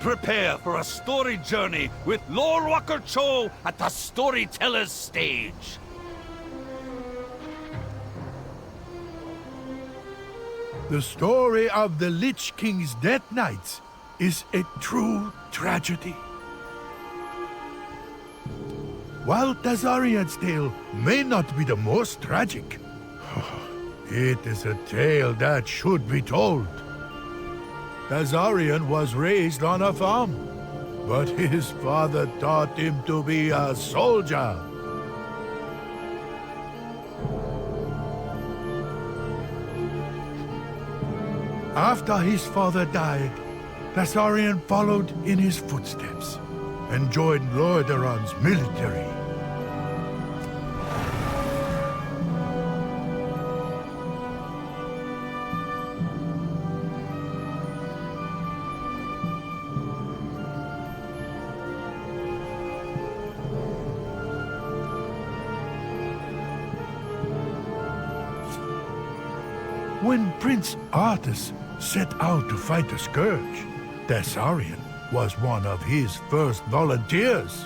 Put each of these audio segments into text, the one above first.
prepare for a story journey with LOREWALKER CHO at the Storyteller's stage. The story of the Lich King's Death Knights is a true tragedy. While THASSARIAN's tale may not be the most tragic, it is a tale that should be told. THASSARIAN was raised on a farm, but his father taught him to be a soldier. After his father died, THASSARIAN followed in his footsteps and joined Lordaeron's military. When Prince Arthas set out to fight the Scourge, THASSARIAN was one of his first volunteers.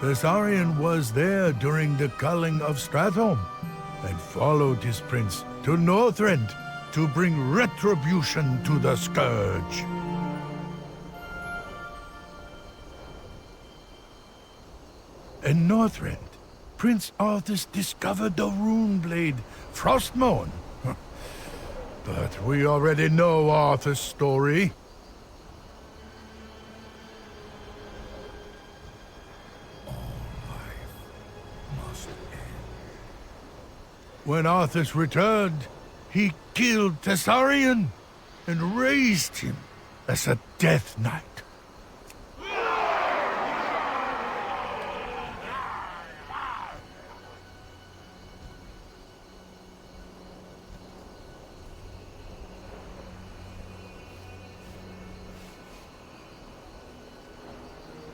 THASSARIAN was there during the culling of Stratholme and followed his prince to Northrend to bring retribution to the Scourge. In Northrend, Prince Arthas discovered the rune blade, Frostmourne. But we already know Arthas' story. All life must end. When Arthas returned, he killed THASSARIAN and raised him as a Death Knight.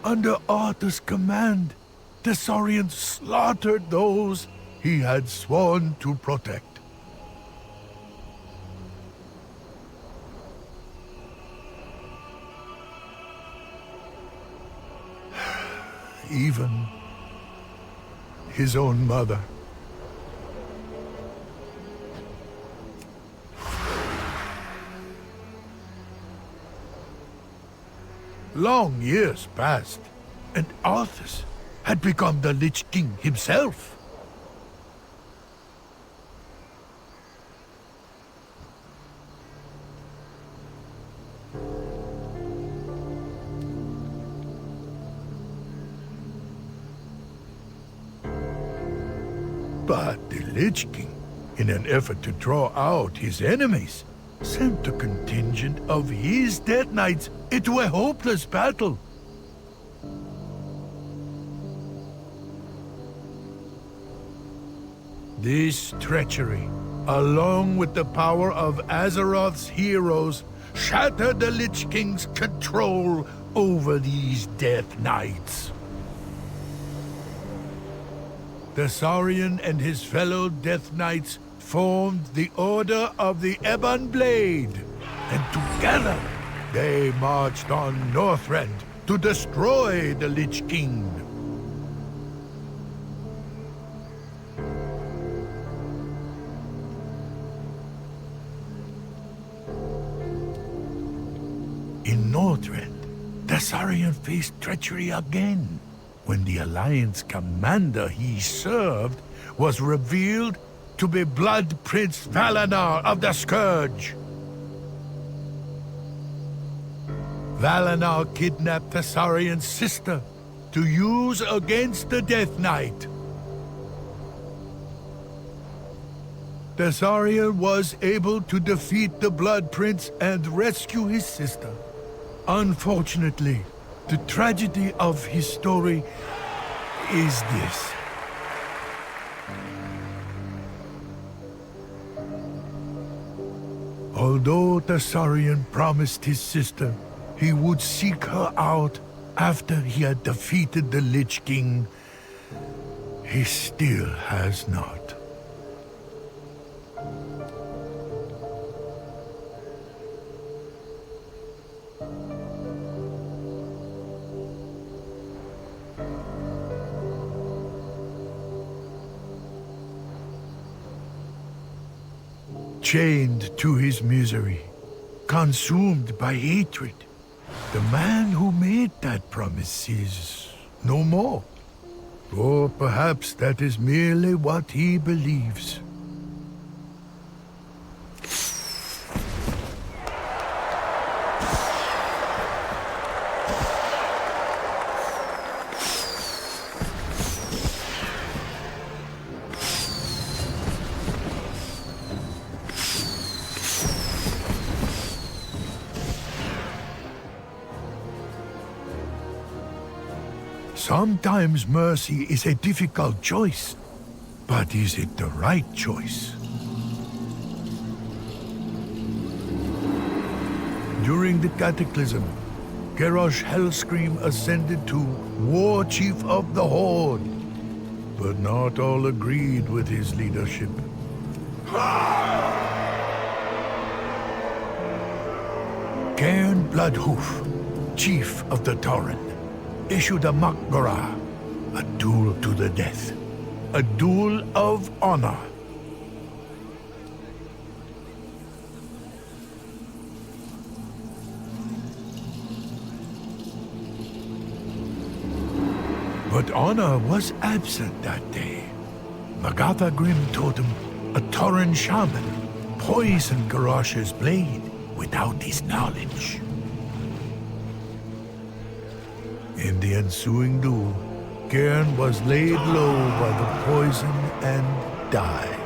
Under Arthas' command, THASSARIAN slaughtered those he had sworn to protect. Even his own mother. Long years passed, and Arthas had become the Lich King himself. But the Lich King, in an effort to draw out his enemies, sent a contingent of his Death Knights into a hopeless battle. This treachery, along with the power of Azeroth's heroes, shattered the Lich King's control over these Death Knights. THASSARIAN and his fellow Death Knights formed the Order of the Ebon Blade, and together they marched on Northrend to destroy the Lich King. In Northrend, THASSARIAN faced treachery again when the Alliance commander he served was revealed to be Blood Prince Valenar of the Scourge. Valenar kidnapped THASSARIAN's sister to use against the Death Knight. THASSARIAN was able to defeat the Blood Prince and rescue his sister. Unfortunately, the tragedy of his story is this. Although THASSARIAN promised his sister he would seek her out after he had defeated the Lich King, he he still has not. Chained to his misery, consumed by hatred, the man who made that promise is no more. Or perhaps that is merely what he believes. Sometimes mercy is a difficult choice, but is it the right choice? During the Cataclysm, Garrosh Hellscream ascended to War Chief of the Horde, but not all agreed with his leadership. Cairn Bloodhoof, Chief of the Tauren, issued a Mak'gora, a duel to the death, a duel of honor. But honor was absent that day. Magatha Grim Totem, a Tauren shaman, poisoned Garrosh's blade without his knowledge. In the ensuing duel, Cairn was laid low by the poison and died.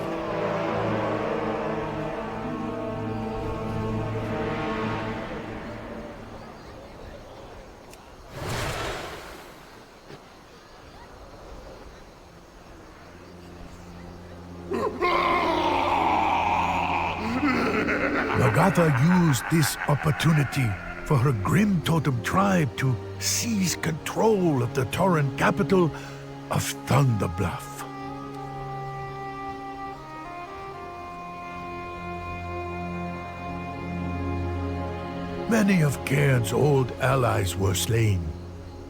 Magatha used this opportunity for her Grim Totem tribe to seize control of the Tauren capital of Thunderbluff. Many of Cairn's old allies were slain.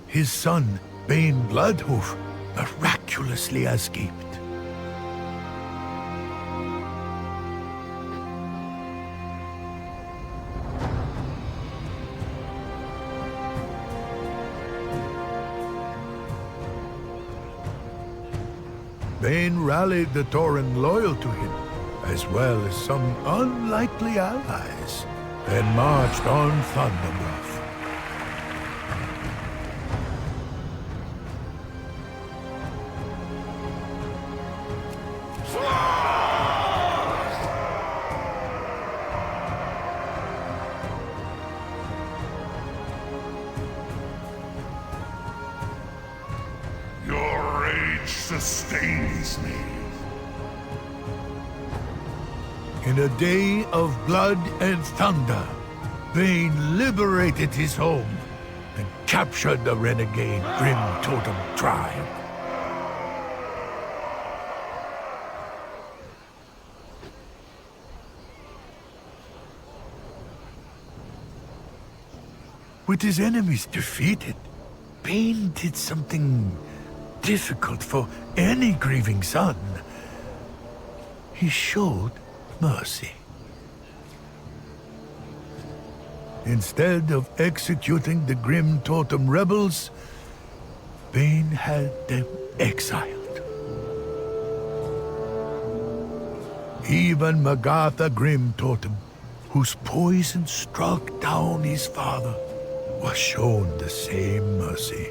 His son, Bane Bloodhoof, miraculously escaped. Bane rallied the Tauren loyal to him, as well as some unlikely allies, and marched on Thunderbluff. Your rage sustains me. In a day of blood and thunder, Bane liberated his home and captured the renegade Grim Totem tribe. With his enemies defeated, Bane did something difficult for any grieving son. He showed mercy. Instead of executing the Grim Totem rebels, Bane had them exiled. Even Magatha Grim Totem, whose poison struck down his father, was shown the same mercy.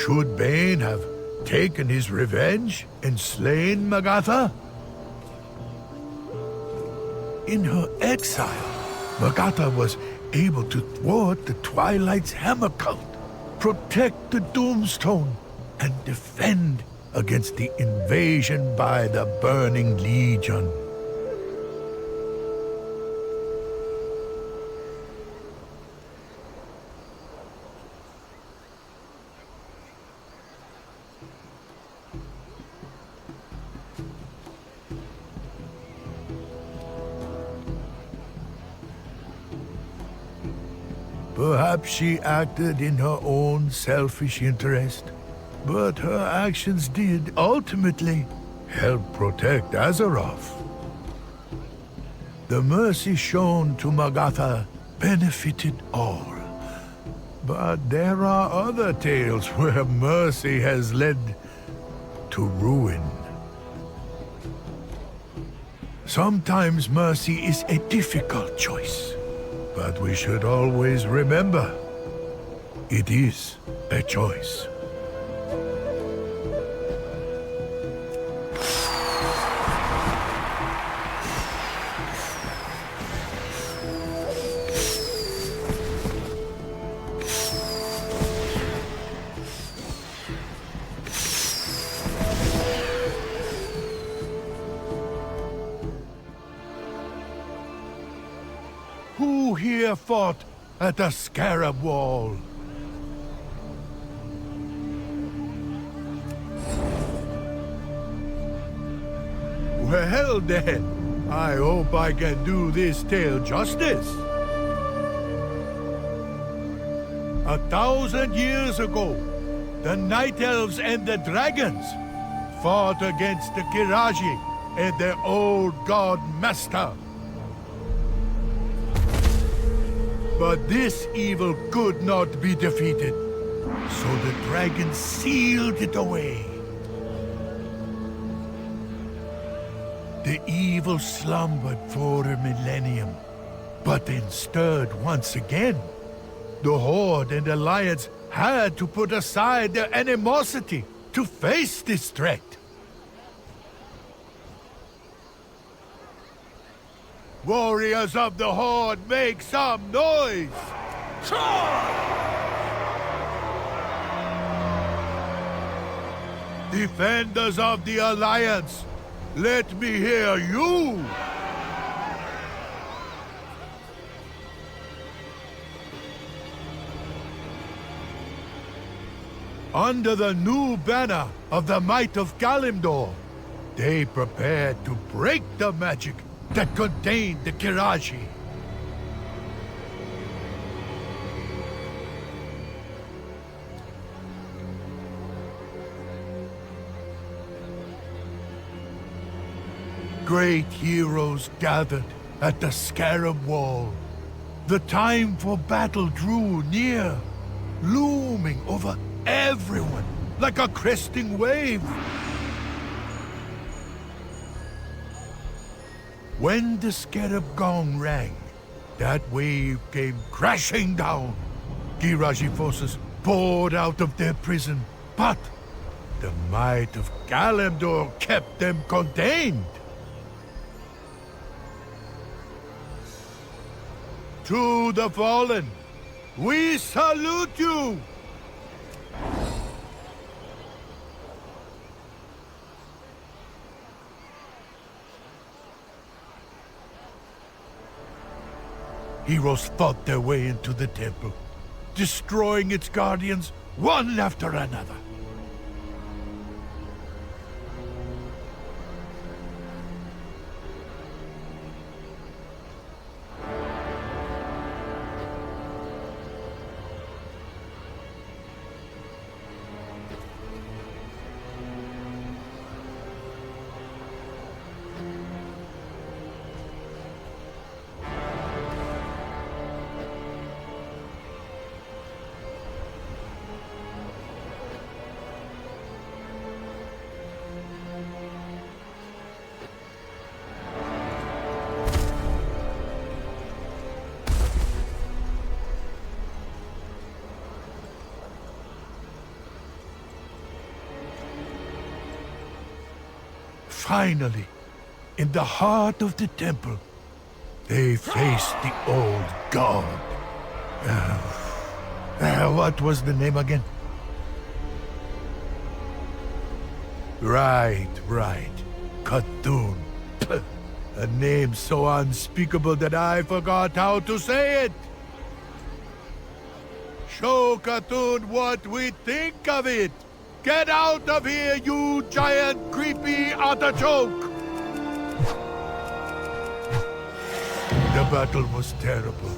Should Bane have taken his revenge and slain Magatha? In her exile, Magatha was able to thwart the Twilight's hammer cult, protect the Doomstone, and defend against the invasion by the Burning Legion. Perhaps she acted in her own selfish interest, but her actions did ultimately help protect Azeroth. The mercy shown to Magatha benefited all. But there are other tales where mercy has led to ruin. Sometimes mercy is a difficult choice. But we should always remember, it is a choice. Who here fought at the Scarab Wall? Well then, I hope I can do this tale justice. 1,000 years ago, the Night Elves and the Dragons fought against the Kiraji and their old god master. But this evil could not be defeated, so the dragon sealed it away. The evil slumbered for a millennium, but then stirred once again. The Horde and Alliance had to put aside their animosity to face this threat. Warriors of the Horde, make some noise! Defenders of the Alliance, let me hear you! Under the new banner of the might of Kalimdor, they prepared to break the magic that contained the Kiraji. Great heroes gathered at the Scarab Wall. The time for battle drew near, looming over everyone like a cresting wave. When the Scarab gong rang, that wave came crashing down. Kiraji forces poured out of their prison, but the might of Kalimdor kept them contained. To the fallen, we salute you! Heroes fought their way into the temple, destroying its guardians one after another. Finally, in the heart of the temple, they faced the old god. What was the name again? Right. CTHUN. A name so unspeakable that I forgot how to say it. Show CTHUN what we think of it. Get out of here, you giant creepy artichoke! The battle was terrible,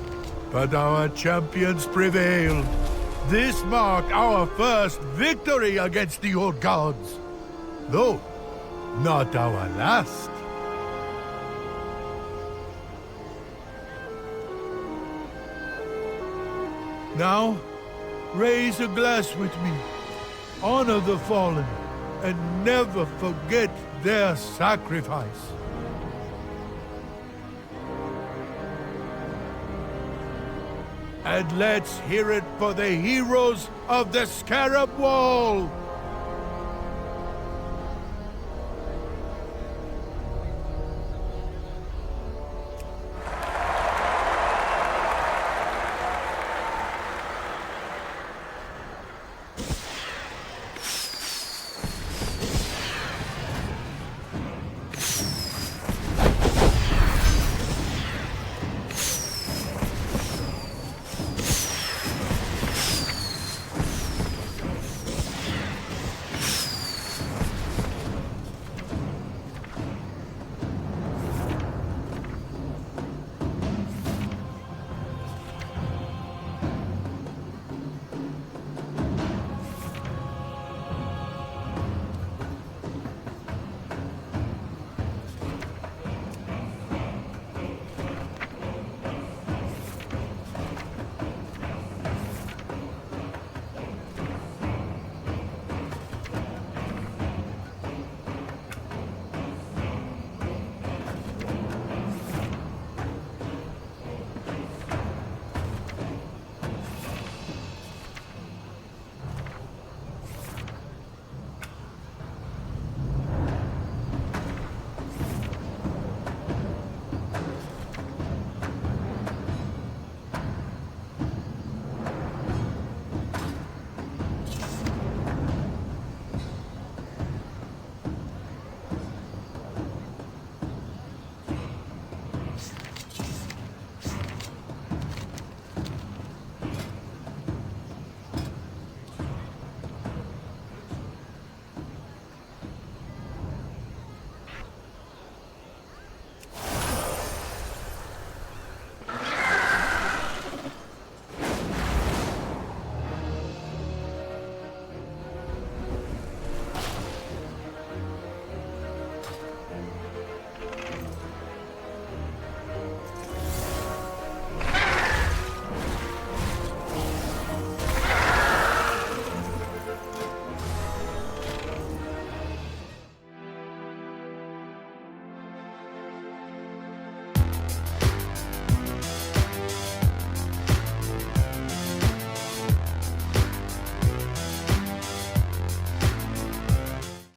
but our champions prevailed. This marked our first victory against the old gods. Though, not our last. Now, raise a glass with me. Honor the fallen, and never forget their sacrifice. And let's hear it for the heroes of the Scarab Wall!